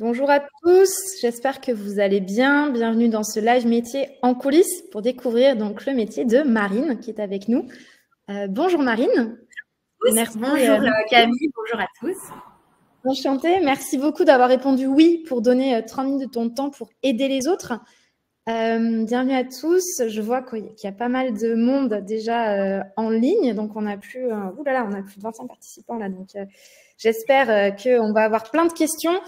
Bonjour à tous, j'espère que vous allez bien. Bienvenue dans ce live métier en coulisses pour découvrir donc le métier de Marine qui est avec nous. Bonjour Marine. Merci. Bonjour Camille, bonjour à tous. Enchantée, merci beaucoup d'avoir répondu oui pour donner 30 minutes de ton temps pour aider les autres. Bienvenue à tous, je vois qu'il y a pas mal de monde déjà en ligne, donc on a plus, on a plus de 25 participants là, donc j'espère qu'on va avoir plein de questions.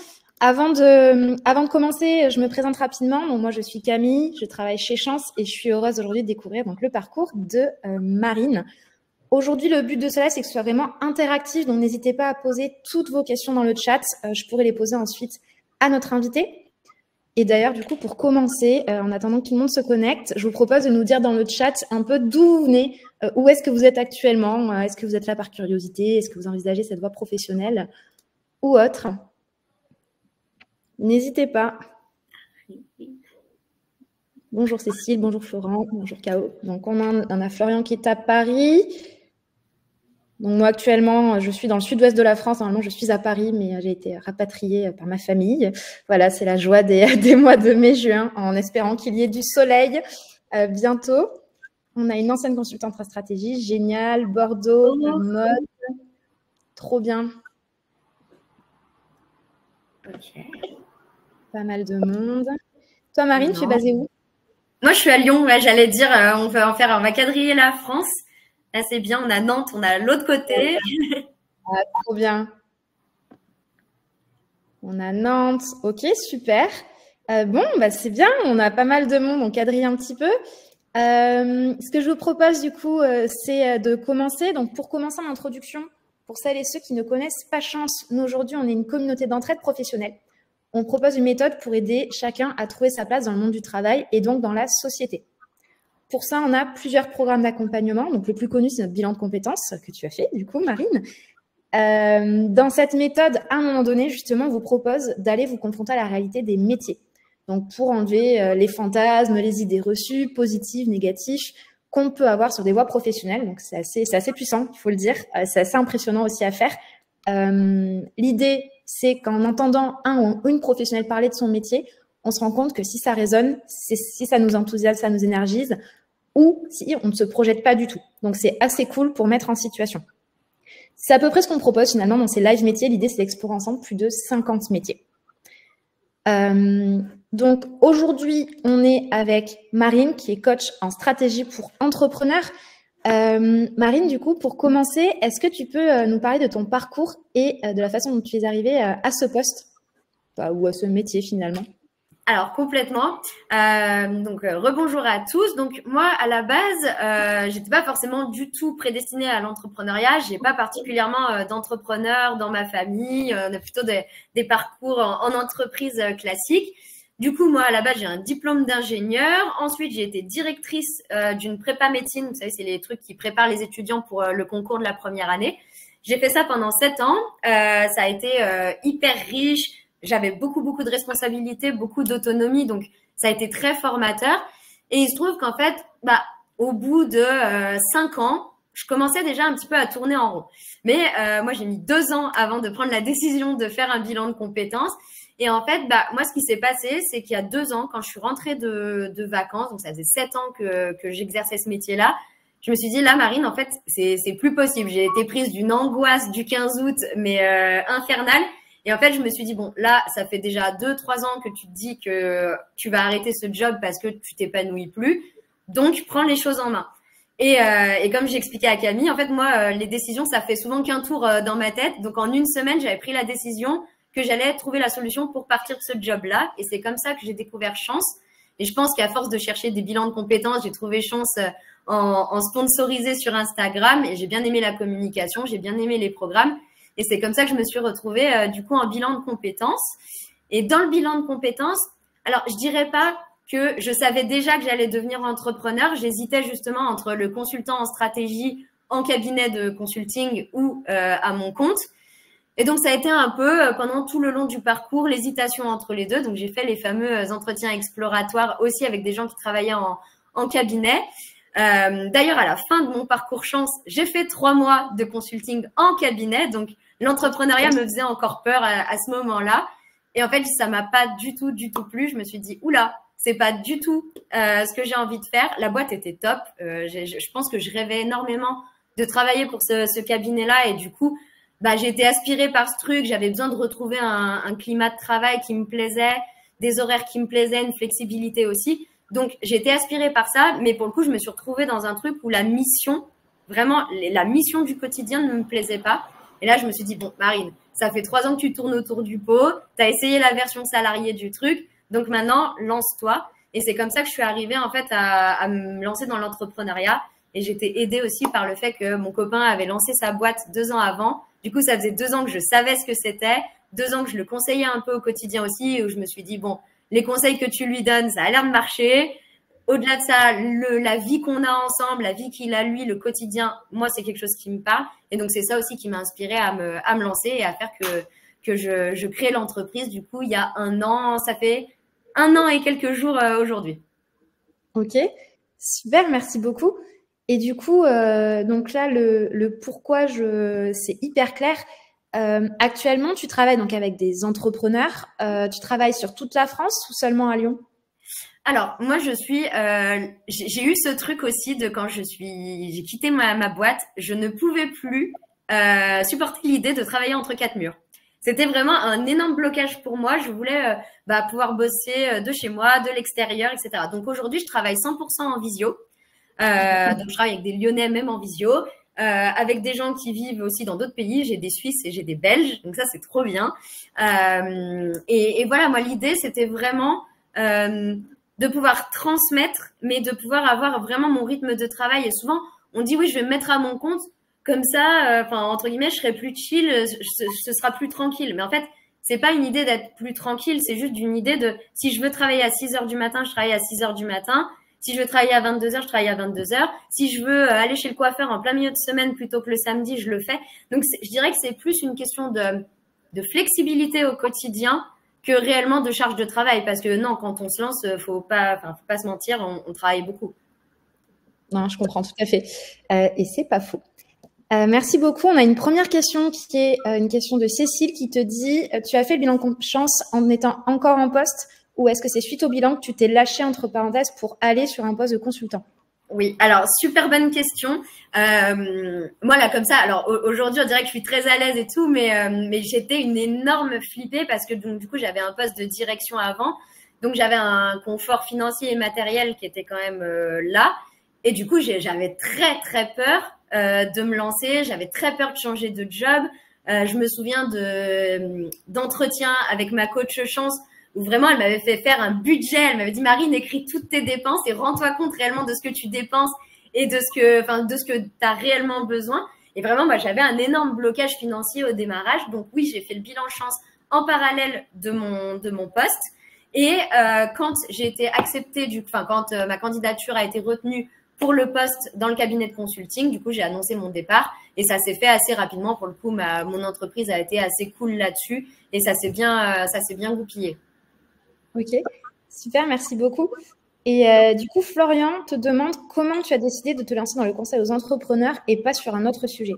Avant de commencer, je me présente rapidement. Donc, moi, je suis Camille, je travaille chez Chance et je suis heureuse aujourd'hui de découvrir donc, le parcours de Marine. Aujourd'hui, le but de cela, c'est que ce soit vraiment interactif. Donc, n'hésitez pas à poser toutes vos questions dans le chat. Je pourrai les poser ensuite à notre invité. Et d'ailleurs, du coup, pour commencer, en attendant que tout le monde se connecte, je vous propose de nous dire dans le chat un peu d'où vous venez, où est-ce que vous êtes actuellement, est-ce que vous êtes là par curiosité, est-ce que vous envisagez cette voie professionnelle ou autre. N'hésitez pas. Bonjour Cécile, bonjour Florent, bonjour Kao. Donc on a Florian qui est à Paris. Donc moi actuellement, je suis dans le sud-ouest de la France. Normalement, je suis à Paris, mais j'ai été rapatriée par ma famille. Voilà, c'est la joie des mois de mai-juin, en espérant qu'il y ait du soleil bientôt. On a une ancienne consultante en stratégie, génial, Bordeaux, mode, trop bien. Ok. Pas mal de monde. Toi, Marine, tu es basée où? Moi, je suis à Lyon. Ouais, j'allais dire, on va quadriller la France. Là, c'est bien. On a Nantes, on a l'autre côté. Ah, trop bien. On a Nantes. Ok, super. Bon, bah, c'est bien. On a pas mal de monde. On quadrille un petit peu. Ce que je vous propose, du coup, c'est de commencer. Donc, pour commencer l'introduction, pour celles et ceux qui ne connaissent pas Chance, nous, aujourd'hui, on est une communauté d'entraide professionnelle. On propose une méthode pour aider chacun à trouver sa place dans le monde du travail et donc dans la société. Pour ça, on a plusieurs programmes d'accompagnement. Donc, le plus connu, c'est notre bilan de compétences que tu as fait, du coup, Marine. Dans cette méthode, à un moment donné, justement, on vous propose d'aller vous confronter à la réalité des métiers. Donc, pour enlever les fantasmes, les idées reçues, positives, négatives, qu'on peut avoir sur des voies professionnelles. Donc, c'est assez puissant, il faut le dire. C'est assez impressionnant aussi à faire. L'idée, c'est qu'en entendant un ou une professionnelle parler de son métier, on se rend compte que si ça résonne, si ça nous enthousiasme, ça nous énergise, ou si on ne se projette pas du tout. Donc, c'est assez cool pour mettre en situation. C'est à peu près ce qu'on propose finalement dans ces live métiers. L'idée, c'est d'explorer ensemble plus de 50 métiers. Donc, aujourd'hui, on est avec Marine, qui est coach en stratégie pour entrepreneurs. Marine, du coup, pour commencer, est-ce que tu peux nous parler de ton parcours et de la façon dont tu es arrivée à ce poste ou à ce métier finalement? Alors, complètement. Rebonjour à tous. Donc, moi, à la base, j'étais pas forcément du tout prédestinée à l'entrepreneuriat. J'ai pas particulièrement d'entrepreneurs dans ma famille. On a plutôt des parcours en entreprise classique. Du coup, moi, à la base, j'ai un diplôme d'ingénieur. Ensuite, j'ai été directrice d'une prépa médecine. Vous savez, c'est les trucs qui préparent les étudiants pour le concours de la première année. J'ai fait ça pendant 7 ans. Ça a été hyper riche. J'avais beaucoup de responsabilités, beaucoup d'autonomie. Donc, ça a été très formateur. Et il se trouve qu'en fait, au bout de 5 ans, je commençais déjà un petit peu à tourner en rond. Mais moi, j'ai mis 2 ans avant de prendre la décision de faire un bilan de compétences. Et en fait, moi, ce qui s'est passé, c'est qu'il y a 2 ans, quand je suis rentrée de vacances, donc ça faisait 7 ans que j'exerçais ce métier-là, je me suis dit, là, Marine, en fait, c'est plus possible. J'ai été prise d'une angoisse du 15 août, mais infernale. Et en fait, je me suis dit, bon, là, ça fait déjà 2-3 ans que tu te dis que tu vas arrêter ce job parce que tu t'épanouis plus. Donc, prends les choses en main. Et comme j'ai expliqué à Camille, en fait, moi, les décisions, ça fait souvent qu'un tour dans ma tête. Donc, en une semaine, j'avais pris la décision que j'allais trouver la solution pour partir de ce job-là. Et c'est comme ça que j'ai découvert Chance. Et je pense qu'à force de chercher des bilans de compétences, j'ai trouvé Chance en sponsorisé sur Instagram. Et j'ai bien aimé la communication, j'ai bien aimé les programmes. Et c'est comme ça que je me suis retrouvée du coup en bilan de compétences. Et dans le bilan de compétences, alors je dirais pas que je savais déjà que j'allais devenir entrepreneur. J'hésitais justement entre le consultant en stratégie en cabinet de consulting ou à mon compte. Et donc ça a été un peu pendant tout le long du parcours l'hésitation entre les deux. Donc j'ai fait les fameux entretiens exploratoires aussi avec des gens qui travaillaient en cabinet. D'ailleurs, à la fin de mon parcours Chance, j'ai fait 3 mois de consulting en cabinet. Donc, l'entrepreneuriat me faisait encore peur à ce moment-là. Et en fait, ça m'a pas du tout plu. Je me suis dit, oula, c'est pas du tout ce que j'ai envie de faire. La boîte était top. Je pense que je rêvais énormément de travailler pour ce cabinet-là. Et du coup, bah, j'ai été aspirée par ce truc. J'avais besoin de retrouver un climat de travail qui me plaisait, des horaires qui me plaisaient, une flexibilité aussi. Donc, j'ai été aspirée par ça. Mais pour le coup, je me suis retrouvée dans un truc où la mission, vraiment, la mission du quotidien ne me plaisait pas. Et là, je me suis dit, bon, Marine, ça fait 3 ans que tu tournes autour du pot. Tu as essayé la version salariée du truc. Donc maintenant, lance-toi. Et c'est comme ça que je suis arrivée en fait à me lancer dans l'entrepreneuriat. Et j'étais aidée aussi par le fait que mon copain avait lancé sa boîte 2 ans avant. Du coup, ça faisait 2 ans que je savais ce que c'était, 2 ans que je le conseillais un peu au quotidien aussi, où je me suis dit, bon, les conseils que tu lui donnes, ça a l'air de marcher. Au-delà de ça, la vie qu'on a ensemble, la vie qu'il a lui, le quotidien, moi, c'est quelque chose qui me parle. Et donc, c'est ça aussi qui m'a inspirée à me lancer et à faire que je crée l'entreprise. Du coup, il y a 1 an, ça fait 1 an et quelques jours aujourd'hui. Ok, super, merci beaucoup. Et du coup, donc là, le pourquoi c'est hyper clair. Actuellement, tu travailles donc avec des entrepreneurs. Tu travailles sur toute la France ou seulement à Lyon? Alors, moi, j'ai eu ce truc aussi de quand j'ai quitté ma boîte, je ne pouvais plus supporter l'idée de travailler entre 4 murs. C'était vraiment un énorme blocage pour moi. Je voulais pouvoir bosser de chez moi, de l'extérieur, etc. Donc aujourd'hui, je travaille 100% en visio. Donc je travaille avec des Lyonnais même en visio, avec des gens qui vivent aussi dans d'autres pays. J'ai des Suisses et j'ai des Belges, donc ça c'est trop bien. Et voilà, moi l'idée c'était vraiment de pouvoir transmettre, mais de pouvoir avoir vraiment mon rythme de travail. Et souvent, on dit oui, je vais me mettre à mon compte. Comme ça, entre guillemets, je serai plus chill, ce sera plus tranquille. Mais en fait, c'est pas une idée d'être plus tranquille, c'est juste une idée de si je veux travailler à 6 heures du matin, je travaille à 6 heures du matin. Si je veux travailler à 22 heures, je travaille à 22 heures. Si je veux aller chez le coiffeur en plein milieu de semaine plutôt que le samedi, je le fais. Donc, je dirais que c'est plus une question de flexibilité au quotidien que réellement de charge de travail. Parce que non, quand on se lance, faut pas se mentir, on travaille beaucoup. Non, je comprends tout à fait. Et c'est pas faux. Merci beaucoup. On a une première question qui est une question de Cécile qui te dit tu as fait le bilan de chance en étant encore en poste ou est-ce que c'est suite au bilan que tu t'es lâché entre parenthèses pour aller sur un poste de consultant? Oui, alors super bonne question. Moi là comme ça, alors aujourd'hui on dirait que je suis très à l'aise et tout, mais j'étais une énorme flippée parce que donc du coup j'avais un poste de direction avant, donc j'avais un confort financier et matériel qui était quand même là, et du coup j'avais très peur de me lancer, j'avais très peur de changer de job. Je me souviens d'entretiens avec ma coach chance où vraiment elle m'avait fait faire un budget, elle m'avait dit Marine, écris toutes tes dépenses et rends-toi compte réellement de ce que tu dépenses et de ce que tu as réellement besoin. Et vraiment, moi, j'avais un énorme blocage financier au démarrage. Donc oui, j'ai fait le bilan chance en parallèle de mon poste. Et quand j'ai été acceptée, quand ma candidature a été retenue pour le poste dans le cabinet de consulting, du coup, j'ai annoncé mon départ et ça s'est fait assez rapidement. Pour le coup, mon entreprise a été assez cool là-dessus et ça s'est bien goupillé. Ok, super, merci beaucoup. Et du coup, Florian te demande comment tu as décidé de te lancer dans le conseil aux entrepreneurs et pas sur un autre sujet.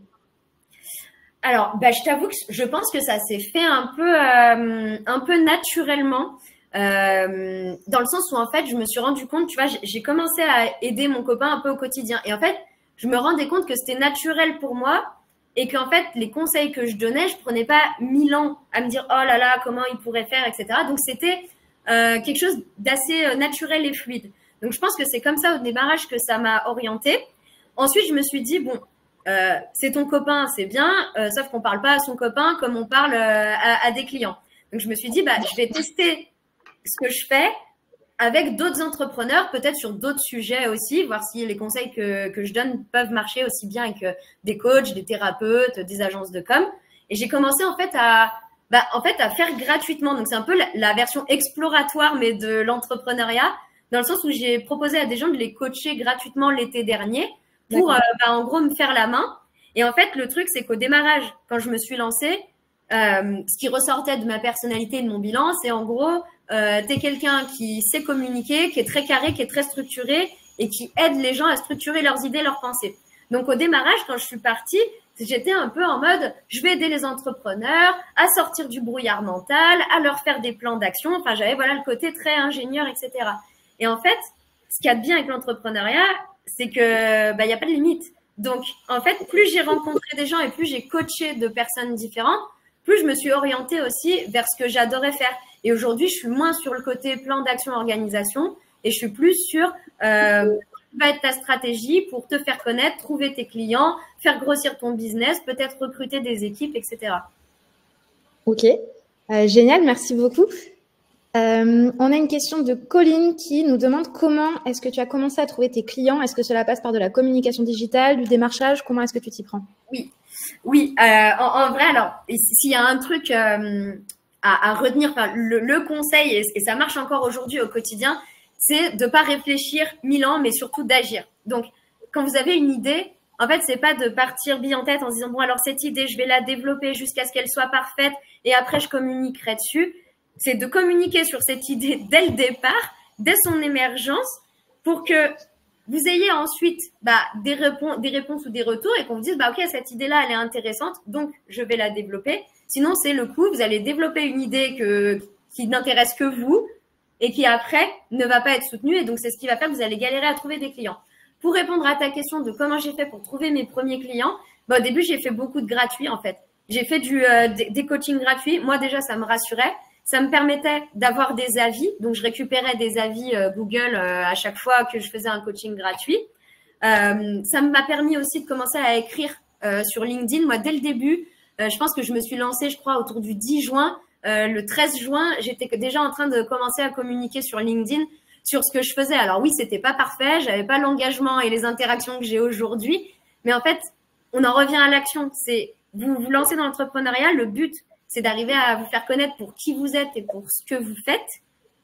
Alors, je t'avoue que je pense que ça s'est fait un peu naturellement, dans le sens où en fait, je me suis rendu compte, tu vois, j'ai commencé à aider mon copain un peu au quotidien, et en fait, je me rendais compte que c'était naturel pour moi, et qu'en fait, les conseils que je donnais, je prenais pas 1000 ans à me dire oh là là, comment il pourrait faire, etc. Donc c'était quelque chose d'assez naturel et fluide. Donc je pense que c'est comme ça au démarrage que ça m'a orientée. Ensuite, je me suis dit bon. C'est ton copain, c'est bien, sauf qu'on parle pas à son copain comme on parle à des clients. Donc je me suis dit, je vais tester ce que je fais avec d'autres entrepreneurs, peut-être sur d'autres sujets aussi, voir si les conseils que je donne peuvent marcher aussi bien avec des coachs, des thérapeutes, des agences de com. Et j'ai commencé en fait à faire gratuitement. Donc c'est un peu la version exploratoire mais de l'entrepreneuriat, dans le sens où j'ai proposé à des gens de les coacher gratuitement l'été dernier pour en gros me faire la main. Et en fait, le truc, c'est qu'au démarrage, quand je me suis lancée, ce qui ressortait de ma personnalité et de mon bilan, c'est en gros, t'es quelqu'un qui sait communiquer, qui est très carré, qui est très structuré et qui aide les gens à structurer leurs idées, leurs pensées. Donc au démarrage, quand je suis partie, J'étais un peu en mode, je vais aider les entrepreneurs à sortir du brouillard mental, à leur faire des plans d'action. Enfin, j'avais voilà le côté très ingénieur, etc. Et en fait, ce qu'il y a de bien avec l'entrepreneuriat, c'est que il y a pas de limite. Donc, en fait, plus j'ai rencontré des gens et plus j'ai coaché de personnes différentes, plus je me suis orientée aussi vers ce que j'adorais faire. Et aujourd'hui, je suis moins sur le côté plan d'action organisation et je suis plus sur va être ta stratégie pour te faire connaître, trouver tes clients, faire grossir ton business, peut-être recruter des équipes, etc. Ok, génial, merci beaucoup. On a une question de Colline qui nous demande comment est-ce que tu as commencé à trouver tes clients? Est-ce que cela passe par de la communication digitale, du démarchage? Comment est-ce que tu t'y prends? Oui. En vrai, alors, s'il y a un truc à retenir, enfin, le conseil, et ça marche encore aujourd'hui au quotidien, c'est de pas réfléchir 1000 ans, mais surtout d'agir. Donc, quand vous avez une idée, en fait, c'est pas de partir bille en tête en se disant, bon, alors cette idée, je vais la développer jusqu'à ce qu'elle soit parfaite et après, je communiquerai dessus. C'est de communiquer sur cette idée dès le départ, dès son émergence, pour que vous ayez ensuite des réponses ou des retours et qu'on vous dise, ok, cette idée-là, elle est intéressante, donc je vais la développer. Sinon, c'est le coup, vous allez développer une idée qui n'intéresse que vous et qui après ne va pas être soutenue. Et donc, c'est ce qui va faire que vous allez galérer à trouver des clients. Pour répondre à ta question de comment j'ai fait pour trouver mes premiers clients, au début, j'ai fait beaucoup de gratuits en fait. J'ai fait des coachings gratuits. Moi, déjà, ça me rassurait. Ça me permettait d'avoir des avis. Donc, je récupérais des avis Google à chaque fois que je faisais un coaching gratuit. Ça m'a permis aussi de commencer à écrire sur LinkedIn. Moi, dès le début, je pense que je me suis lancée, je crois, autour du 10 juin. Le 13 juin, j'étais déjà en train de commencer à communiquer sur LinkedIn sur ce que je faisais. Alors oui, c'était pas parfait. J'avais pas l'engagement et les interactions que j'ai aujourd'hui. Mais en fait, on en revient à l'action. C'est vous vous lancez dans l'entrepreneuriat. Le but, c'est d'arriver à vous faire connaître pour qui vous êtes et pour ce que vous faites.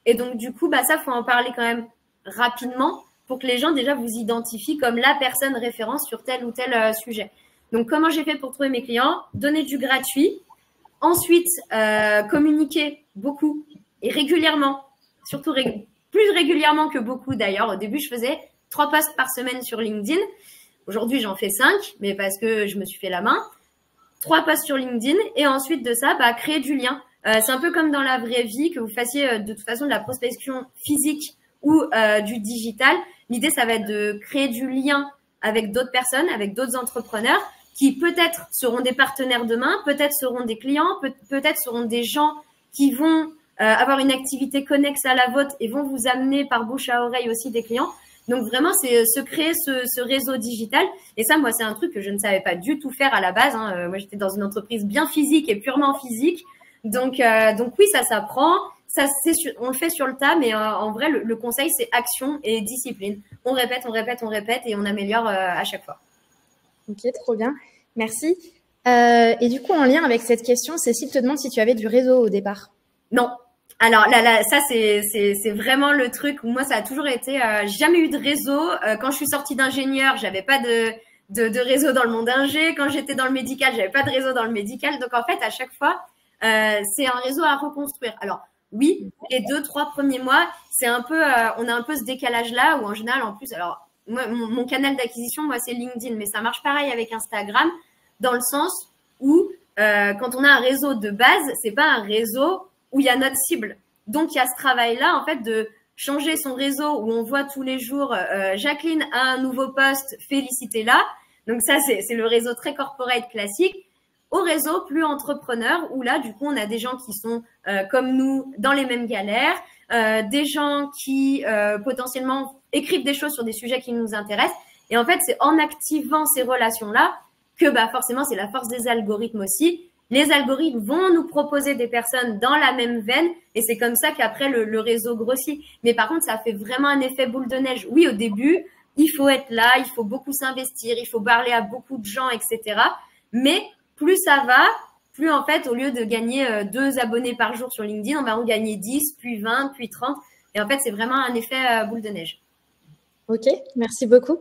Et donc, du coup, ça, faut en parler quand même rapidement pour que les gens, déjà, vous identifient comme la personne référence sur tel ou tel sujet. Donc, comment j'ai fait pour trouver mes clients? Donner du gratuit. Ensuite, communiquer beaucoup et régulièrement. Surtout plus régulièrement que beaucoup, d'ailleurs. Au début, je faisais 3 posts par semaine sur LinkedIn. Aujourd'hui, j'en fais 5, mais parce que je me suis fait la main. 3 posts sur LinkedIn et ensuite de ça, créer du lien. C'est un peu comme dans la vraie vie, que vous fassiez de toute façon de la prospection physique ou du digital. L'idée, ça va être de créer du lien avec d'autres personnes, avec d'autres entrepreneurs qui peut-être seront des partenaires demain, peut-être seront des clients, peut-être seront des gens qui vont avoir une activité connexe à la vôtre et vont vous amener par bouche à oreille aussi des clients. Donc vraiment, c'est se créer ce réseau digital. Et ça, moi, c'est un truc que je ne savais pas du tout faire à la base. Moi, j'étais dans une entreprise bien physique et purement physique. Donc oui, ça s'apprend. On le fait sur le tas, mais en vrai, le conseil, c'est action et discipline. On répète et on améliore à chaque fois. Ok, trop bien. Merci. Et du coup, en lien avec cette question, Cécile te demande si tu avais du réseau au départ. Non. Alors là, ça c'est vraiment le truc où moi ça a toujours été jamais eu de réseau. Quand je suis sortie d'ingénieur, j'avais pas de réseau dans le monde ingé. Quand j'étais dans le médical, j'avais pas de réseau dans le médical. Donc en fait, à chaque fois, c'est un réseau à reconstruire. Alors oui, les 2-3 premiers mois, c'est un peu, on a un peu ce décalage là où en général, en plus, alors moi, mon canal d'acquisition, moi c'est LinkedIn, mais ça marche pareil avec Instagram, dans le sens où quand on a un réseau de base, c'est pas un réseau où il y a notre cible. Donc, il y a ce travail-là, en fait, de changer son réseau où on voit tous les jours Jacqueline a un nouveau poste, félicitez-la. Donc, ça, c'est le réseau très corporate classique. Au réseau plus entrepreneur, où là, du coup, on a des gens qui sont comme nous dans les mêmes galères, des gens qui potentiellement écrivent des choses sur des sujets qui nous intéressent. Et en fait, c'est en activant ces relations-là que forcément, c'est la force des algorithmes aussi. Les algorithmes vont nous proposer des personnes dans la même veine et c'est comme ça qu'après le réseau grossit. Mais par contre, ça fait vraiment un effet boule de neige. Oui, au début, il faut être là, il faut beaucoup s'investir, il faut parler à beaucoup de gens, etc. Mais plus ça va, plus en fait, au lieu de gagner 2 abonnés par jour sur LinkedIn, on va en gagner 10, puis 20, puis 30. Et en fait, c'est vraiment un effet boule de neige. Ok, merci beaucoup.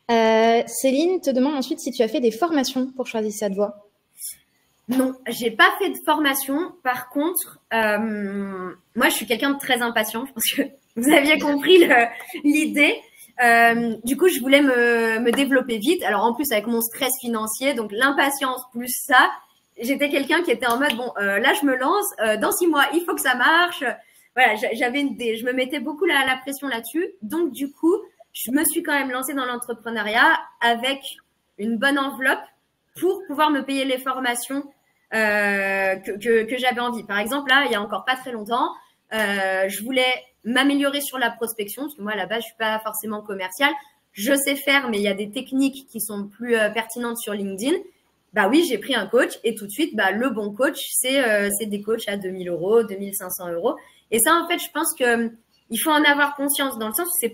Céline te demande ensuite si tu as fait des formations pour choisir cette voie. Non, j'ai pas fait de formation. Par contre, moi, je suis quelqu'un de très impatient. Je pense que vous aviez compris l'idée. Du coup, je voulais me développer vite. Alors, en plus, avec mon stress financier, donc l'impatience plus ça, j'étais quelqu'un qui était en mode, bon, là, je me lance, dans 6 mois, il faut que ça marche. Voilà, je me mettais beaucoup la pression là-dessus. Donc, du coup, je me suis quand même lancée dans l'entrepreneuriat avec une bonne enveloppe pour pouvoir me payer les formations que j'avais envie. Par exemple, là, il y a encore pas très longtemps, je voulais m'améliorer sur la prospection, parce que moi, à la base, je suis pas forcément commerciale. Je sais faire, mais il y a des techniques qui sont plus pertinentes sur LinkedIn. Bah oui, j'ai pris un coach et tout de suite, bah, le bon coach, c'est des coachs à 2000 euros, 2500 euros. Et ça, en fait, je pense que il faut en avoir conscience dans le sens où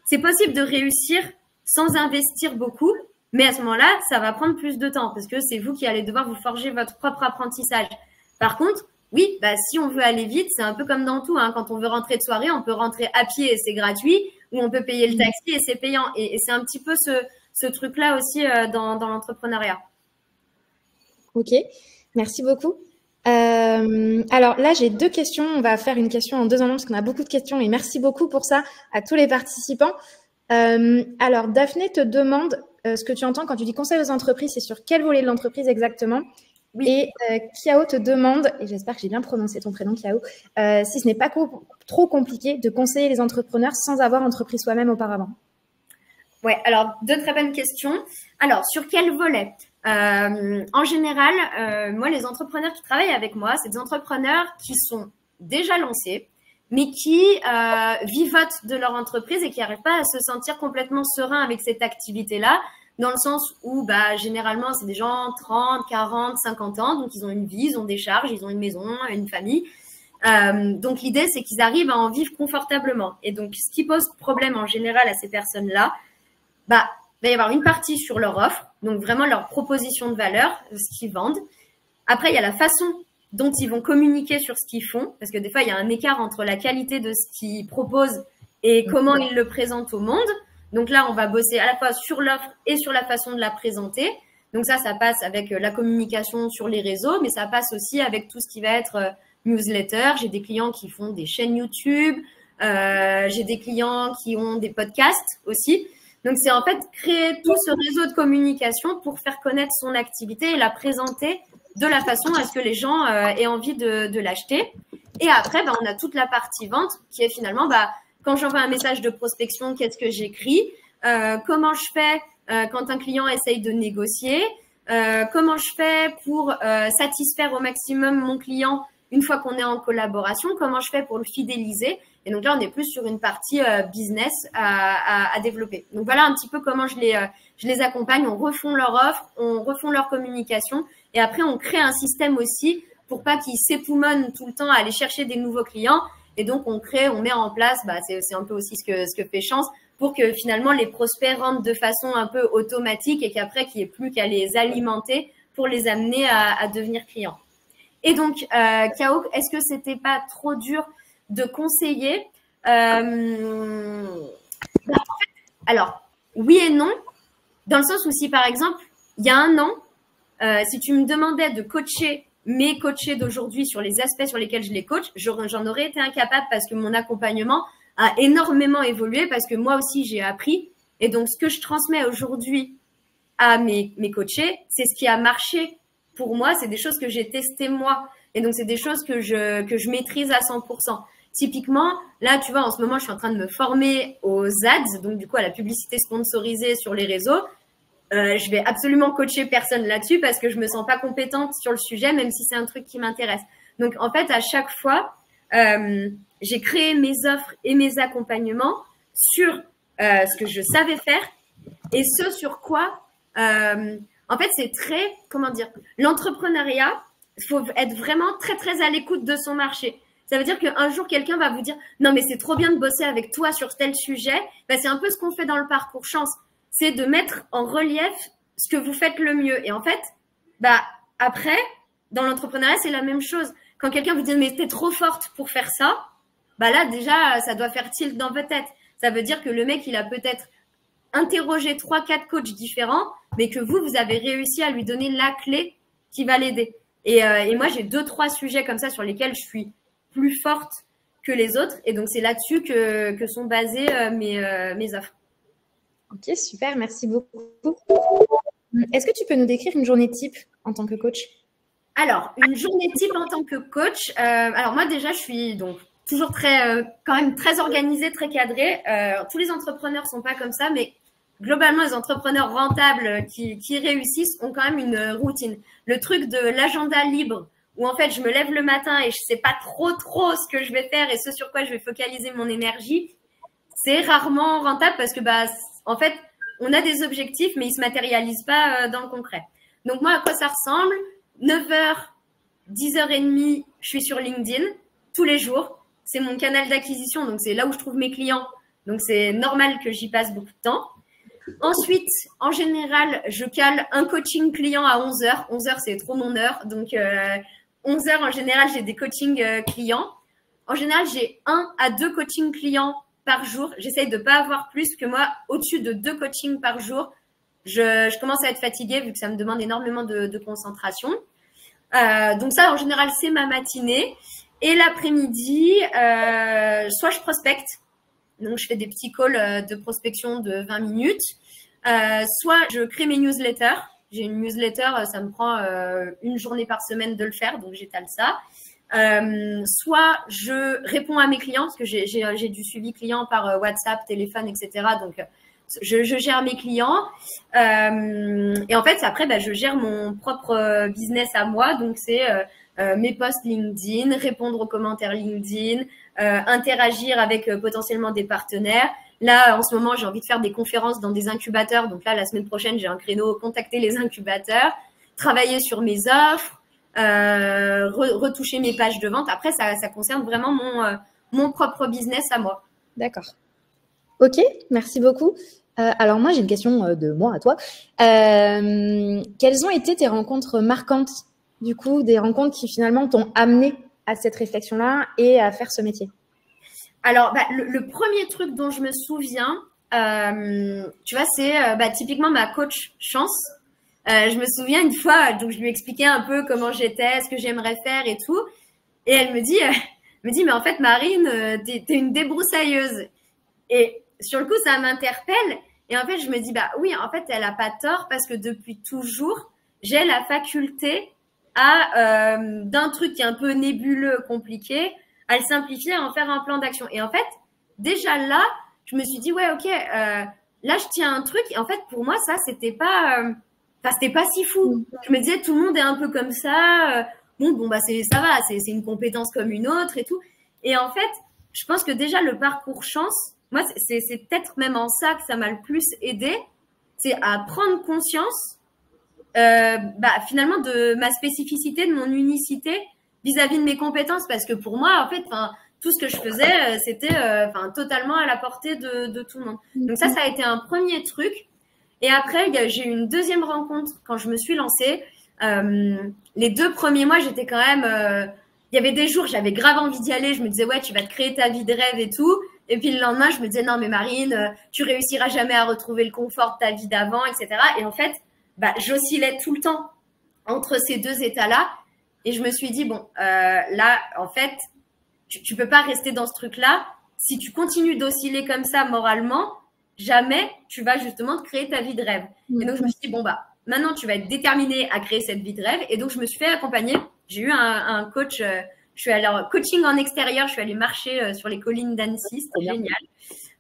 c'est possible de réussir sans investir beaucoup, mais à ce moment-là, ça va prendre plus de temps parce que c'est vous qui allez devoir vous forger votre propre apprentissage. Par contre, oui, bah, si on veut aller vite, c'est un peu comme dans tout, hein. Quand on veut rentrer de soirée, on peut rentrer à pied et c'est gratuit, ou on peut payer le taxi et c'est payant. Et c'est un petit peu ce truc-là aussi dans l'entrepreneuriat. Ok, merci beaucoup. Alors là, j'ai 2 questions. On va faire une question en 2 en 1 parce qu'on a beaucoup de questions et merci beaucoup pour ça à tous les participants. Alors, Daphné te demande ce que tu entends quand tu dis conseil aux entreprises, c'est sur quel volet de l'entreprise exactement? Oui. Et Kiao te demande, et j'espère que j'ai bien prononcé ton prénom, Kiao, si ce n'est pas trop compliqué de conseiller les entrepreneurs sans avoir entrepris soi-même auparavant. Ouais, alors 2 très bonnes questions. Alors, sur quel volet? En général, moi, les entrepreneurs qui travaillent avec moi, c'est des entrepreneurs qui sont déjà lancés, mais qui vivotent de leur entreprise et qui n'arrivent pas à se sentir complètement serein avec cette activité-là, dans le sens où, bah, généralement, c'est des gens 30, 40, 50 ans, donc ils ont une vie, ils ont des charges, ils ont une maison, une famille. Donc l'idée, c'est qu'ils arrivent à en vivre confortablement. Et donc, ce qui pose problème en général à ces personnes-là, bah, il va y avoir une partie sur leur offre, donc vraiment leur proposition de valeur, ce qu'ils vendent. Après, il y a la façon dont ils vont communiquer sur ce qu'ils font, parce que des fois, il y a un écart entre la qualité de ce qu'ils proposent et comment ils le présentent au monde. Donc là, on va bosser à la fois sur l'offre et sur la façon de la présenter. Donc ça passe avec la communication sur les réseaux, mais ça passe aussi avec tout ce qui va être newsletter. J'ai des clients qui font des chaînes YouTube, j'ai des clients qui ont des podcasts aussi. Donc, c'est en fait créer tout ce réseau de communication pour faire connaître son activité et la présenter de la façon à ce que les gens aient envie de l'acheter. Et après, bah, on a toute la partie vente qui est finalement, bah, quand j'envoie un message de prospection, qu'est-ce que j'écris, comment je fais quand un client essaye de négocier, comment je fais pour satisfaire au maximum mon client une fois qu'on est en collaboration, comment je fais pour le fidéliser. Et donc là, on est plus sur une partie business à développer. Donc voilà un petit peu comment je les accompagne. On refond leur offre, on refond leur communication. Et après, on crée un système aussi pour pas qu'ils s'époumonnent tout le temps à aller chercher des nouveaux clients. Et donc, on met en place, bah, c'est un peu aussi ce que fait Chance, pour que finalement les prospects rentrent de façon un peu automatique et qu'après, qu'il n'y ait plus qu'à les alimenter pour les amener à devenir clients. Et donc, Kao, est-ce que c'était pas trop dur de conseiller Alors, oui et non, dans le sens où si par exemple, il y a un an, si tu me demandais de coacher mes coachés d'aujourd'hui sur les aspects sur lesquels je les coach, j'en aurais été incapable parce que mon accompagnement a énormément évolué, parce que moi aussi j'ai appris. Et donc, ce que je transmets aujourd'hui à mes coachés, c'est ce qui a marché pour moi, c'est des choses que j'ai testées moi. Et donc, c'est des choses que je maîtrise à 100%. Typiquement, là, tu vois, en ce moment, je suis en train de me former aux ads, donc du coup, à la publicité sponsorisée sur les réseaux. Je vais absolument coacher personne là-dessus parce que je me sens pas compétente sur le sujet, même si c'est un truc qui m'intéresse. Donc, en fait, à chaque fois, j'ai créé mes offres et mes accompagnements sur ce que je savais faire et ce sur quoi... en fait, c'est très, comment dire, l'entrepreneuriat, il faut être vraiment très, très à l'écoute de son marché. Ça veut dire qu'un jour, quelqu'un va vous dire « Non, mais c'est trop bien de bosser avec toi sur tel sujet. » C'est un peu ce qu'on fait dans le parcours Chance. C'est de mettre en relief ce que vous faites le mieux. Et en fait, après, dans l'entrepreneuriat, c'est la même chose. Quand quelqu'un vous dit « Mais t'es trop forte pour faire ça », là, déjà, ça doit faire tilt dans votre tête. Ça veut dire que le mec, il a peut-être interrogé 3-4 coachs différents, mais que vous avez réussi à lui donner la clé qui va l'aider. Et moi, j'ai 2-3 sujets comme ça sur lesquels je suis plus forte que les autres. Et donc, c'est là-dessus que sont basées mes offres. Ok, super, merci beaucoup. Est-ce que tu peux nous décrire une journée type en tant que coach? Alors, une journée type en tant que coach. Alors moi déjà, je suis donc toujours quand même très organisée, très cadrée. Tous les entrepreneurs sont pas comme ça, mais globalement, les entrepreneurs rentables qui réussissent ont quand même une routine. Le truc de l'agenda libre, où en fait, je me lève le matin et je sais pas trop ce que je vais faire et ce sur quoi je vais focaliser mon énergie, c'est rarement rentable parce que en fait, on a des objectifs, mais ils se matérialisent pas dans le concret. Donc moi, à quoi ça ressemble? 9h, 10h30, je suis sur LinkedIn tous les jours. C'est mon canal d'acquisition, donc c'est là où je trouve mes clients. Donc c'est normal que j'y passe beaucoup de temps. Ensuite, en général, je cale un coaching client à 11h. 11h, c'est trop mon heure. Donc 11h, en général, j'ai des coachings clients. En général, j'ai 1 à 2 coachings clients par jour. J'essaye de ne pas avoir plus que moi. Au-dessus de 2 coachings par jour, je commence à être fatiguée vu que ça me demande énormément de concentration. Donc ça, en général, c'est ma matinée. Et l'après-midi, soit je prospecte, donc je fais des petits calls de prospection de 20 minutes, soit je crée mes newsletters. J'ai une newsletter, ça me prend une journée par semaine de le faire, donc j'étale ça. Soit je réponds à mes clients, parce que j'ai du suivi client par WhatsApp, téléphone, etc. Donc je gère mes clients. Et en fait, après, je gère mon propre business à moi. Donc, c'est mes posts LinkedIn, répondre aux commentaires LinkedIn, interagir avec potentiellement des partenaires. Là, en ce moment, j'ai envie de faire des conférences dans des incubateurs. Donc là, la semaine prochaine, j'ai un créneau, contacter les incubateurs, travailler sur mes offres, retoucher mes pages de vente. Après, ça concerne vraiment mon propre business à moi. D'accord. Ok, merci beaucoup. Alors moi, j'ai une question de moi à toi. Quelles ont été tes rencontres marquantes, du coup, des rencontres qui finalement t'ont amené à cette réflexion-là et à faire ce métier? Alors, le premier truc dont je me souviens, tu vois, c'est typiquement ma coach Chance. Je me souviens une fois, donc je lui expliquais un peu comment j'étais, ce que j'aimerais faire et tout. Et elle me dit, mais en fait, Marine, t'es une débroussailleuse. Et sur le coup, ça m'interpelle. Et en fait, je me dis, oui, en fait, elle a pas tort parce que depuis toujours, j'ai la faculté d'un truc qui est un peu nébuleux, compliqué, à le simplifier, à en faire un plan d'action. Et en fait, déjà là, je me suis dit, ouais, ok, là, je tiens un truc. Et en fait, pour moi, ça, c'était pas si fou. Je me disais, tout le monde est un peu comme ça. Ça va, c'est une compétence comme une autre et tout. Et en fait, je pense que déjà, le parcours chance, moi, c'est peut-être même en ça que ça m'a le plus aidé. C'est à prendre conscience finalement de ma spécificité, de mon unicité vis-à-vis de mes compétences, parce que pour moi, en fait, tout ce que je faisais, c'était totalement à la portée de tout le monde. Donc ça a été un premier truc. Et après, j'ai eu une deuxième rencontre quand je me suis lancée. Les 2 premiers mois, j'étais quand même... il y avait des jours, j'avais grave envie d'y aller. Je me disais, ouais, tu vas te créer ta vie de rêve et tout. Et puis le lendemain, je me disais, non, mais Marine, tu réussiras jamais à retrouver le confort de ta vie d'avant, etc. Et en fait, j'oscillais tout le temps entre ces 2 états-là. Et je me suis dit, bon, là, en fait, tu peux pas rester dans ce truc-là. Si tu continues d'osciller comme ça moralement, jamais tu vas justement te créer ta vie de rêve. Et donc, je me suis dit, bon, maintenant, tu vas être déterminée à créer cette vie de rêve. Et donc, je me suis fait accompagner. J'ai eu un coach, je suis allée en coaching en extérieur, je suis allée marcher sur les collines d'Annecy, c'était génial.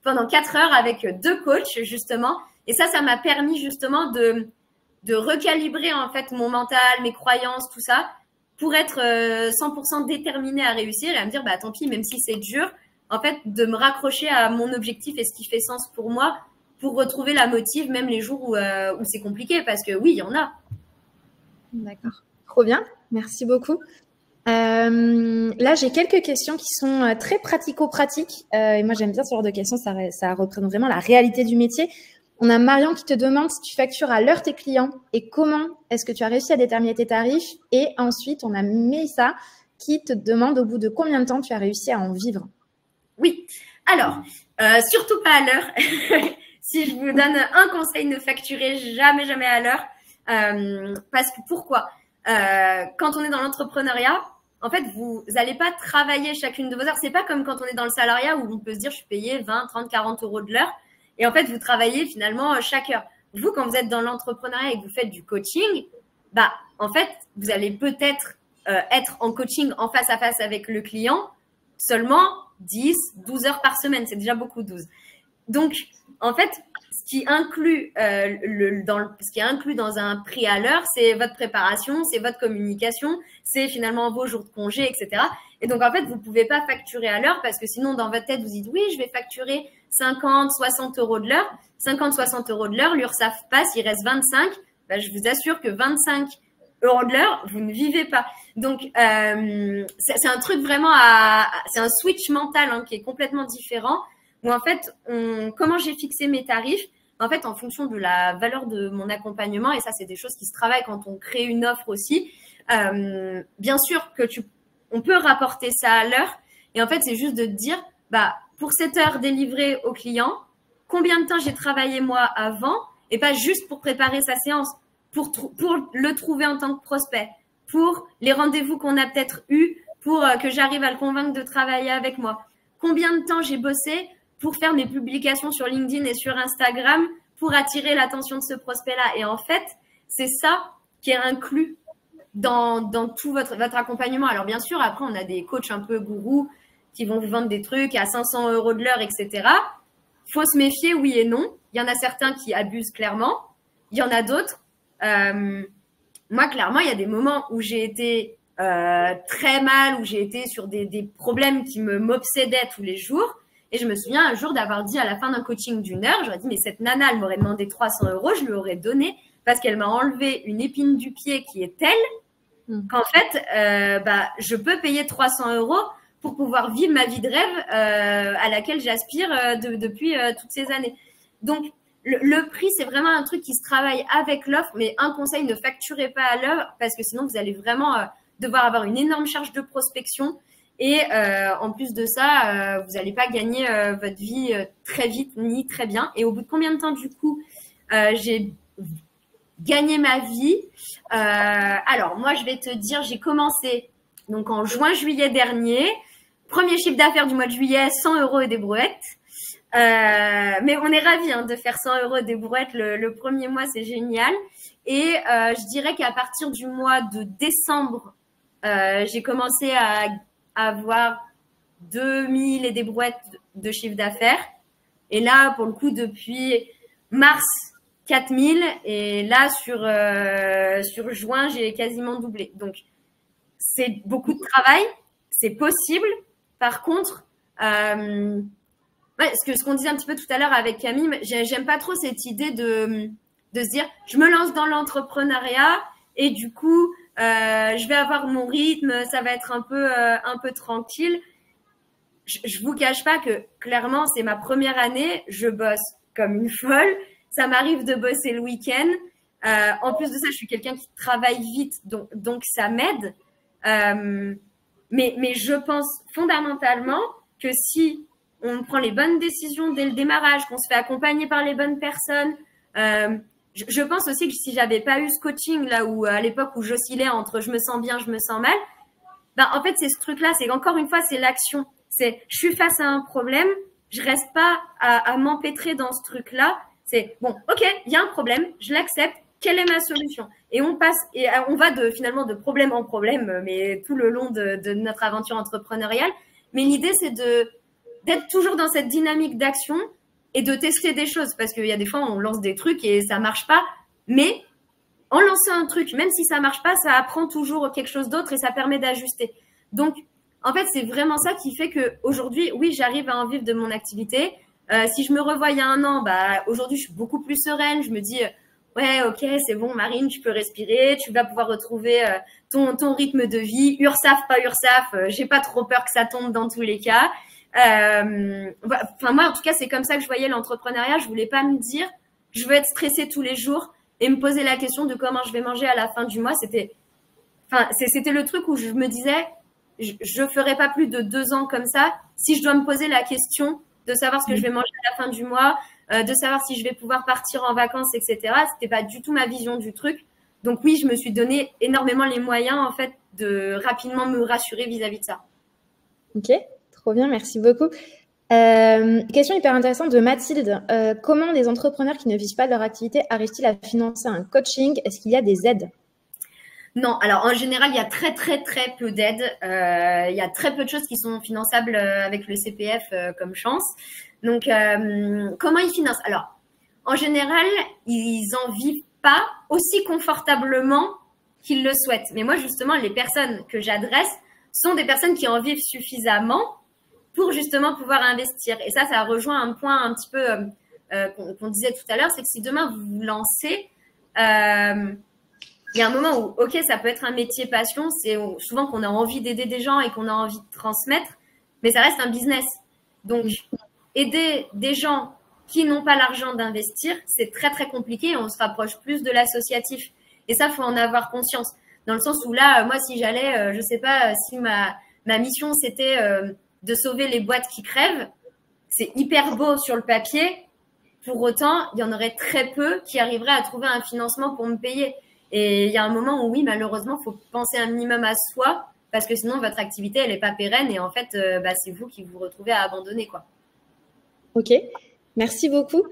Pendant 4 heures avec 2 coachs, justement. Et ça m'a permis justement de recalibrer en fait mon mental, mes croyances, tout ça, pour être 100% déterminée à réussir et à me dire, tant pis, même si c'est dur, en fait, de me raccrocher à mon objectif et ce qui fait sens pour moi, pour retrouver la motive, même les jours où c'est compliqué, parce que oui, il y en a. D'accord. Trop bien. Merci beaucoup. Là, j'ai quelques questions qui sont très pratico-pratiques. Et moi, j'aime bien ce genre de questions. Ça représente vraiment la réalité du métier. On a Marion qui te demande si tu factures à l'heure tes clients et comment est-ce que tu as réussi à déterminer tes tarifs. Et ensuite, on a Mélissa qui te demande au bout de combien de temps tu as réussi à en vivre. Oui. Alors, surtout pas à l'heure. Si je vous donne un conseil, ne facturez jamais à l'heure. Parce que pourquoi quand on est dans l'entrepreneuriat, en fait, vous n'allez pas travailler chacune de vos heures. C'est pas comme quand on est dans le salariat où on peut se dire, je suis payé 20, 30, 40 euros de l'heure. Et en fait, vous travaillez finalement chaque heure. Vous, quand vous êtes dans l'entrepreneuriat et que vous faites du coaching, bah, en fait, vous allez peut-être être en coaching en face à face avec le client seulement 10, 12 heures par semaine. C'est déjà beaucoup, 12. Donc, en fait, ce qui inclut dans un prix à l'heure, c'est votre préparation, c'est votre communication, c'est finalement vos jours de congé, etc. Et donc, en fait, vous ne pouvez pas facturer à l'heure parce que sinon, dans votre tête, vous dites oui, je vais facturer 50, 60 euros de l'heure. 50, 60 euros de l'heure, l'URSSAF passe, il reste 25. Ben, je vous assure que 25 euros de l'heure, vous ne vivez pas. Donc, c'est un truc vraiment c'est un switch mental hein, qui est complètement différent. Où en fait, comment j'ai fixé mes tarifs, en fait, en fonction de la valeur de mon accompagnement, et ça, c'est des choses qui se travaillent quand on crée une offre aussi. Bien sûr que on peut rapporter ça à l'heure, et en fait, c'est juste de te dire, bah, pour cette heure délivrée au client, combien de temps j'ai travaillé moi avant, et pas juste pour préparer sa séance, pour le trouver en tant que prospect, pour les rendez-vous qu'on a peut-être eus, pour que j'arrive à le convaincre de travailler avec moi. Combien de temps j'ai bossé pour faire mes publications sur LinkedIn et sur Instagram pour attirer l'attention de ce prospect-là. Et en fait, c'est ça qui est inclus dans tout votre accompagnement. Alors bien sûr, après, on a des coachs un peu gourous qui vont vous vendre des trucs à 500 euros de l'heure, etc. Faut se méfier, oui et non. Il y en a certains qui abusent clairement. Il y en a d'autres. Moi, clairement, il y a des moments où j'ai été très mal, où j'ai été sur des problèmes qui m'obsédaient tous les jours. Et je me souviens un jour d'avoir dit à la fin d'un coaching d'1 heure, j'aurais dit, mais cette nana, elle m'aurait demandé 300 euros, je lui aurais donné parce qu'elle m'a enlevé une épine du pied qui est telle qu'en fait, je peux payer 300 euros pour pouvoir vivre ma vie de rêve à laquelle j'aspire depuis toutes ces années. Donc, le prix, c'est vraiment un truc qui se travaille avec l'offre, mais un conseil, ne facturez pas à l'heure parce que sinon, vous allez vraiment devoir avoir une énorme charge de prospection. Et en plus de ça, vous n'allez pas gagner votre vie très vite ni très bien. Et au bout de combien de temps, du coup, j'ai gagné ma vie Alors, moi, je vais te dire, j'ai commencé donc en juin-juillet dernier. Premier chiffre d'affaires du mois de juillet, 100 euros et des brouettes. Mais on est ravis hein, de faire 100 euros des brouettes le premier mois, c'est génial. Et je dirais qu'à partir du mois de décembre, j'ai commencé à avoir 2000 et des brouettes de chiffre d'affaires. Et là, pour le coup, depuis mars, 4000. Et là, sur juin, j'ai quasiment doublé. Donc, c'est beaucoup de travail. C'est possible. Par contre, ce qu'on disait un petit peu tout à l'heure avec Camille, j'aime pas trop cette idée de se dire, je me lance dans l'entrepreneuriat et du coup, je vais avoir mon rythme, ça va être un peu tranquille. Je vous cache pas que clairement, c'est ma première année, je bosse comme une folle. Ça m'arrive de bosser le week-end. En plus de ça, je suis quelqu'un qui travaille vite, donc ça m'aide. Mais je pense fondamentalement que si on prend les bonnes décisions dès le démarrage, qu'on se fait accompagner par les bonnes personnes, je pense aussi que si j'avais pas eu ce coaching là où à l'époque où j'oscillais entre je me sens bien, je me sens mal, en fait c'est ce truc-là, c'est encore une fois c'est l'action, c'est je suis face à un problème, je reste pas à m'empêtrer dans ce truc-là, c'est bon, ok, il y a un problème, je l'accepte, quelle est ma solution? Et on passe et on va finalement de problème en problème, mais tout le long de notre aventure entrepreneuriale. Mais l'idée c'est d'être toujours dans cette dynamique d'action et de tester des choses parce qu'il y a des fois on lance des trucs et ça marche pas, mais en lançant un truc, même si ça marche pas, ça apprend toujours quelque chose d'autre et ça permet d'ajuster. Donc en fait c'est vraiment ça qui fait que aujourd'hui oui j'arrive à en vivre de mon activité. Si je me revois il y a 1 an, aujourd'hui je suis beaucoup plus sereine, je me dis ouais ok c'est bon Marine, tu peux respirer, tu vas pouvoir retrouver ton rythme de vie, URSSAF pas URSSAF, j'ai pas trop peur que ça tombe dans tous les cas. Moi en tout cas c'est comme ça que je voyais l'entrepreneuriat. Je voulais pas me dire je veux être stressée tous les jours et me poser la question de comment je vais manger à la fin du mois. C'était le truc où je me disais je ferai pas plus de 2 ans comme ça si je dois me poser la question de savoir ce que je vais manger à la fin du mois, de savoir si je vais pouvoir partir en vacances, etc. C'était pas du tout ma vision du truc. Donc oui, je me suis donné énormément les moyens en fait de rapidement me rassurer vis-à-vis de ça. Ok. Trop bien, merci beaucoup. Question hyper intéressante de Mathilde. Comment des entrepreneurs qui ne vivent pas de leur activité arrivent-ils à financer un coaching? Est-ce qu'il y a des aides? Non, alors en général, il y a très très très peu d'aides. Il y a très peu de choses qui sont finançables avec le CPF comme chance. Donc, comment ils financent? Alors, en général, ils en vivent pas aussi confortablement qu'ils le souhaitent. Mais moi, justement, les personnes que j'adresse sont des personnes qui en vivent suffisamment pour justement pouvoir investir. Et ça rejoint un point un petit peu qu'on disait tout à l'heure, c'est que si demain vous vous lancez, il y a un moment où, ok, ça peut être un métier passion, c'est souvent qu'on a envie d'aider des gens et qu'on a envie de transmettre, mais ça reste un business. Donc, aider des gens qui n'ont pas l'argent d'investir, c'est très, très compliqué et on se rapproche plus de l'associatif. Et ça, faut en avoir conscience. Dans le sens où là, moi, si j'allais, je sais pas, si ma mission, c'était de sauver les boîtes qui crèvent, c'est hyper beau sur le papier. Pour autant, il y en aurait très peu qui arriveraient à trouver un financement pour me payer. Et il y a un moment où oui, malheureusement, il faut penser un minimum à soi parce que sinon, votre activité, elle n'est pas pérenne et en fait, c'est vous qui vous retrouvez à abandonner, quoi. Ok, merci beaucoup.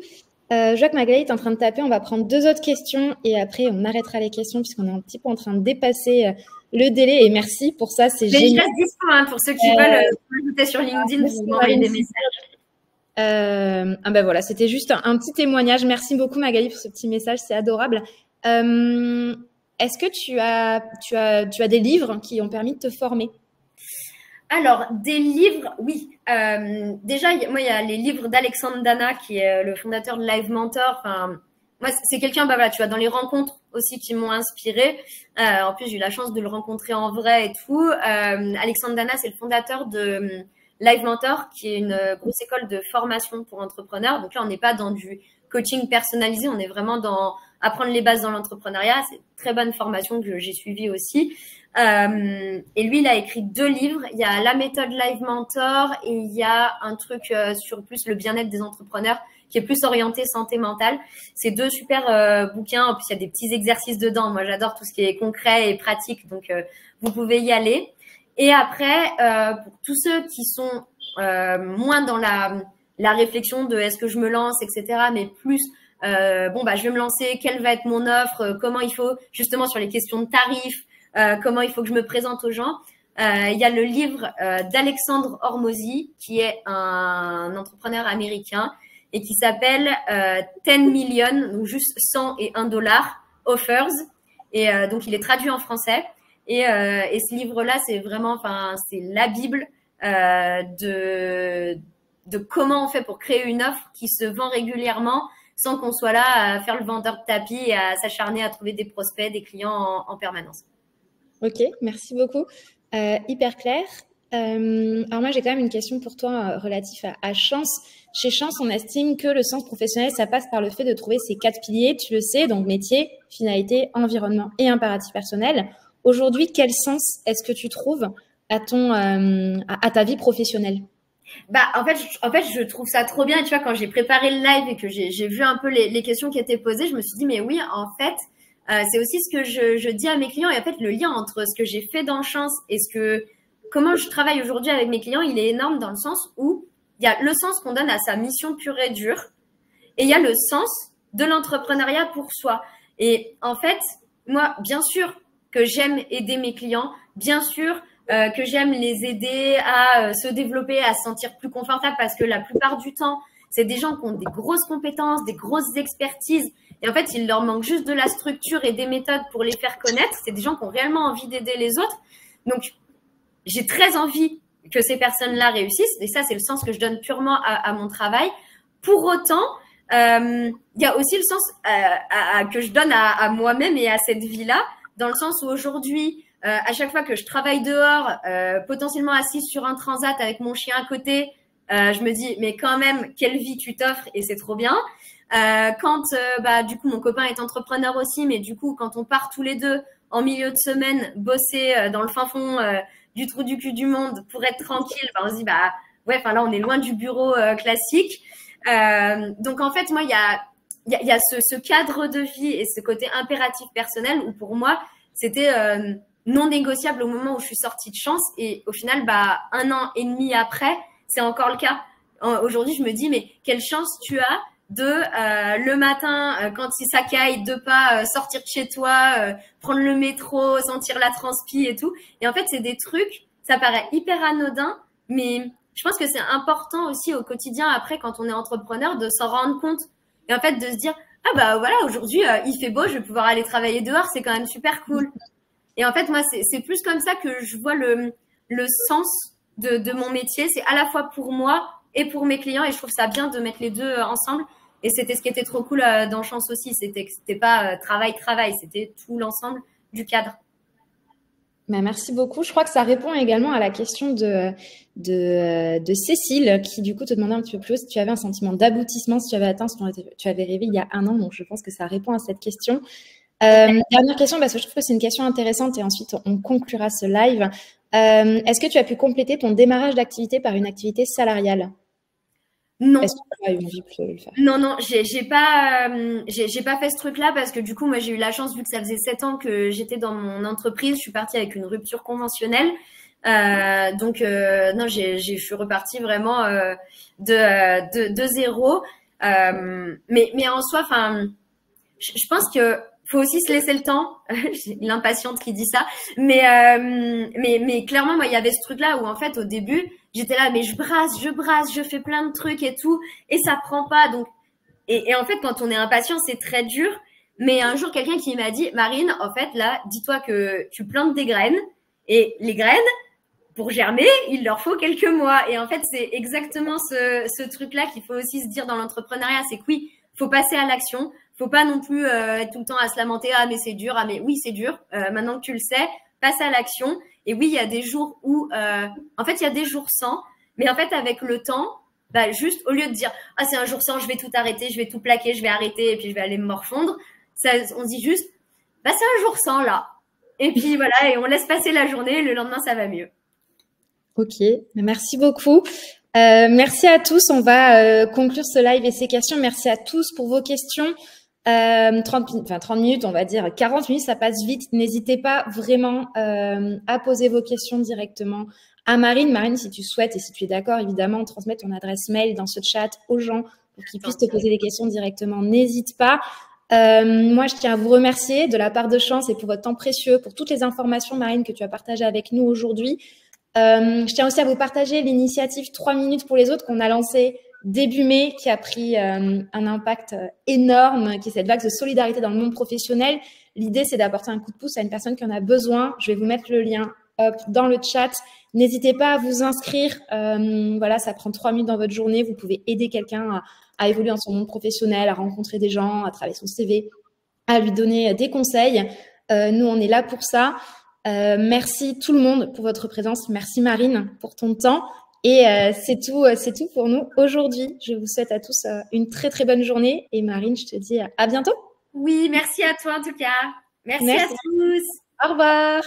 Je vois que Magali est en train de taper. On va prendre 2 autres questions et après, on arrêtera les questions puisqu'on est un petit peu en train de dépasser le délai. Et merci pour ça, c'est génial. Je reste dispo pour ceux qui veulent m'ajouter sur LinkedIn, vous m'envoyez des messages. Ben voilà, c'était juste un petit témoignage. Merci beaucoup Magali pour ce petit message, c'est adorable. Est-ce que tu as des livres qui ont permis de te former? Alors, des livres, oui. Déjà, moi, il y a les livres d'Alexandre Dana, qui est le fondateur de Live Mentor. Enfin, moi, c'est quelqu'un, voilà, tu vois, dans les rencontres aussi qui m'ont inspiré. En plus, j'ai eu la chance de le rencontrer en vrai et tout. Alexandre Dana, c'est le fondateur de Live Mentor, qui est une grosse école de formation pour entrepreneurs. Donc là, on n'est pas dans du coaching personnalisé, on est vraiment dans apprendre les bases dans l'entrepreneuriat. C'est une très bonne formation que j'ai suivie aussi. Et lui, il a écrit 2 livres. Il y a la méthode Live Mentor et il y a un truc sur plus le bien-être des entrepreneurs qui est plus orienté santé mentale. C'est 2 super bouquins. En plus, il y a des petits exercices dedans. Moi, j'adore tout ce qui est concret et pratique. Donc, vous pouvez y aller. Et après, pour tous ceux qui sont moins dans la réflexion de est-ce que je me lance, etc., mais plus je vais me lancer, quelle va être mon offre, comment il faut, justement sur les questions de tarifs, comment il faut que je me présente aux gens. Il y a le livre d'Alexandre Hormozy, qui est un entrepreneur américain et qui s'appelle 10 million, donc juste 100 et 1 dollar offers. Et donc, il est traduit en français. Et ce livre-là, c'est vraiment, enfin, c'est la Bible de comment on fait pour créer une offre qui se vend régulièrement sans qu'on soit là à faire le vendeur de tapis et à s'acharner à trouver des prospects, des clients en permanence. Ok, merci beaucoup. Hyper clair. Alors moi, j'ai quand même une question pour toi relative à Chance. Chez Chance, on estime que le sens professionnel, ça passe par le fait de trouver ces 4 piliers, tu le sais, donc métier, finalité, environnement et impératif personnel. Aujourd'hui, quel sens est-ce que tu trouves à ta vie professionnelle? En fait, je trouve ça trop bien. Et tu vois, quand j'ai préparé le live et que j'ai vu un peu les questions qui étaient posées, je me suis dit, mais oui, en fait, c'est aussi ce que je dis à mes clients. Et en fait, le lien entre ce que j'ai fait dans Chance et comment je travaille aujourd'hui avec mes clients, il est énorme dans le sens où il y a le sens qu'on donne à sa mission pure et dure et il y a le sens de l'entrepreneuriat pour soi. Et en fait, moi, bien sûr que j'aime aider mes clients, bien sûr que j'aime les aider à se développer, à se sentir plus confortable parce que la plupart du temps, c'est des gens qui ont des grosses compétences, des grosses expertises. Et en fait, il leur manque juste de la structure et des méthodes pour les faire connaître. C'est des gens qui ont réellement envie d'aider les autres. Donc, j'ai très envie que ces personnes-là réussissent. Et ça, c'est le sens que je donne purement à mon travail. Pour autant, il y a aussi le sens que je donne à moi-même et à cette vie-là, dans le sens où aujourd'hui, à chaque fois que je travaille dehors, potentiellement assise sur un transat avec mon chien à côté, je me dis, mais quand même, quelle vie tu t'offres et c'est trop bien. Du coup, mon copain est entrepreneur aussi, mais du coup, quand on part tous les deux en milieu de semaine bosser dans le fin fond du trou du cul du monde pour être tranquille, on se dit, là, on est loin du bureau classique. Donc, en fait, moi, il y a ce cadre de vie et ce côté impératif personnel où pour moi, c'était non négociable au moment où je suis sortie de Chance. Et au final, 1 an et demi après, c'est encore le cas. Aujourd'hui, je me dis, mais quelle chance tu as de le matin, quand ça caille, de pas sortir de chez toi, prendre le métro, sentir la transpi et tout. Et en fait, c'est des trucs, ça paraît hyper anodin, mais je pense que c'est important aussi au quotidien, après, quand on est entrepreneur, de s'en rendre compte. Et en fait, de se dire, ah bah voilà, aujourd'hui, il fait beau, je vais pouvoir aller travailler dehors, c'est quand même super cool. Et en fait, moi, c'est plus comme ça que je vois le sens de mon métier. C'est à la fois pour moi et pour mes clients. Et je trouve ça bien de mettre les deux ensemble. Et c'était ce qui était trop cool dans Chance aussi. C'était pas travail, c'était tout l'ensemble du cadre. Bah, merci beaucoup. Je crois que ça répond également à la question de Cécile, qui du coup te demandait un petit peu plus si tu avais un sentiment d'aboutissement, si tu avais atteint ce que tu avais rêvé il y a un an. Donc, je pense que ça répond à cette question. Dernière question, parce que je trouve que c'est une question intéressante et ensuite on conclura ce live. Est-ce que tu as pu compléter ton démarrage d'activité par une activité salariale? Non. Est-ce que tu as eu envie de le faire? Non, j'ai pas fait ce truc-là parce que du coup, moi, j'ai eu la chance, vu que ça faisait 7 ans que j'étais dans mon entreprise, je suis partie avec une rupture conventionnelle. Donc, non, je suis repartie vraiment de zéro. Mais en soi, enfin, je pense que faut aussi se laisser le temps. J'ai l'impatiente qui dit ça. Mais clairement, moi, il y avait ce truc-là où, en fait, au début, j'étais là, mais je brasse, je fais plein de trucs et tout, et ça prend pas. Donc, et en fait, quand on est impatient, c'est très dur. Mais un jour, quelqu'un qui m'a dit, Marine, en fait, là, dis-toi que tu plantes des graines, et les graines, pour germer, il leur faut quelques mois. Et en fait, c'est exactement ce truc-là qu'il faut aussi se dire dans l'entrepreneuriat. C'est que oui, faut passer à l'action. Faut pas non plus être tout le temps à se lamenter. Ah, mais c'est dur. Ah, mais oui, c'est dur. Maintenant que tu le sais, passe à l'action. Et oui, il y a des jours où, en fait, il y a des jours sans. Mais en fait, avec le temps, bah, juste, au lieu de dire, ah, c'est un jour sans, je vais tout arrêter, je vais tout plaquer, je vais arrêter et puis je vais aller me morfondre. Ça, on dit juste, bah, c'est un jour sans, là. Et puis voilà, et on laisse passer la journée. Le lendemain, ça va mieux. Ok, merci beaucoup. Merci à tous. On va conclure ce live et ces questions. Merci à tous pour vos questions. 30 minutes, on va dire 40 minutes, ça passe vite. N'hésitez pas vraiment à poser vos questions directement à Marine. Marine, si tu souhaites et si tu es d'accord, évidemment, transmettre ton adresse mail dans ce chat aux gens pour qu'ils puissent te poser des questions directement. N'hésite pas. Moi, je tiens à vous remercier de la part de Chance et pour votre temps précieux, pour toutes les informations, Marine, que tu as partagées avec nous aujourd'hui. Je tiens aussi à vous partager l'initiative 3 minutes pour les autres qu'on a lancée début mai, qui a pris un impact énorme, qui est cette vague de solidarité dans le monde professionnel. L'idée, c'est d'apporter un coup de pouce à une personne qui en a besoin. Je vais vous mettre le lien dans le chat. N'hésitez pas à vous inscrire. Voilà, ça prend 3 minutes dans votre journée. Vous pouvez aider quelqu'un à évoluer dans son monde professionnel, à rencontrer des gens, à travailler son CV, à lui donner des conseils. Nous, on est là pour ça. Merci tout le monde pour votre présence. Merci Marine pour ton temps. Et c'est tout pour nous aujourd'hui. Je vous souhaite à tous une très très bonne journée. Et Marine, je te dis à bientôt. Oui, merci à toi en tout cas. Merci à tous. Au revoir.